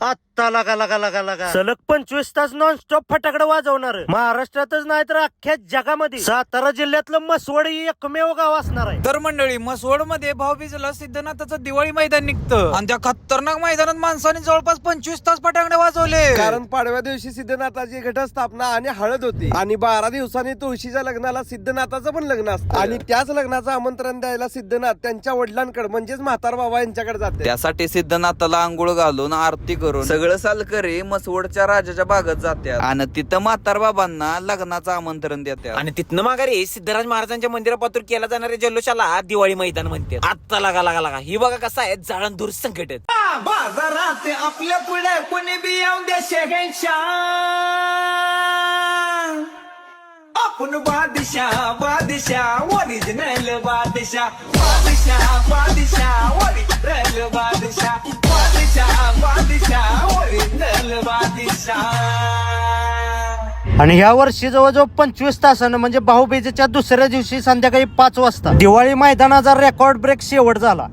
आत्ता लगा सलग 25 तास नॉनस्टॉप फटाकडे वाजवणार महाराष्ट्रातच नाही तर अख्ख्या जगामध्ये सातारा जिल्ह्यातलं मसवड ही एकमेव गाव असणार आहे. तर मंडळी, मसवड मध्ये भाऊबीजेला सिद्धनाथाचं दिवाळी मैदान निघतं आणि त्या खतरनाक मैदानात माणसाने जवळपास 25 तास फटाकडे वाजवले. कारण पाडव्या दिवशी सिद्धनाथाची घटस्थापना आणि हळद होती आणि 12 दिवसांनी तुळशीच्या लग्नाला सिद्धनाथाचं पण लग्न असतं आणि त्याच लग्नाचं आमंत्रण द्यायला सिद्धनाथ त्यांच्या वडिलांकडे म्हणजेच म्हातार बाबा यांच्याकडे जाते. त्यासाठी सिद्धनाथाला आंघोळ घालून आरती करून सगळं सालकरी मसवडच्या राजाच्या बागेत जातात आणि तिथं म्हातार बाबांना लग्नाचं आमंत्रण देतात. आणि तिथनं माघारी सिद्धराज महाराजांच्या मंदिरापासून केला जाणाऱ्या जल्लोषाला दिवाळी मैदान म्हणते. आता लागा ही बघा कसं आहे जाळंधूर संकट. बाजारात आपल्या पुढे कोणी बी येऊन दे शहंशाह, आपण बादशाह ओरिजिनल बादशाह ओरिजिनल बादशाह. आणि ह्या वर्षी जवळजवळ 25 तासानं म्हणजे भाऊबीजेच्या दुसऱ्या दिवशी संध्याकाळी 5 वाजता दिवाळी मैदानाचा रेकॉर्ड ब्रेक शेवट झाला.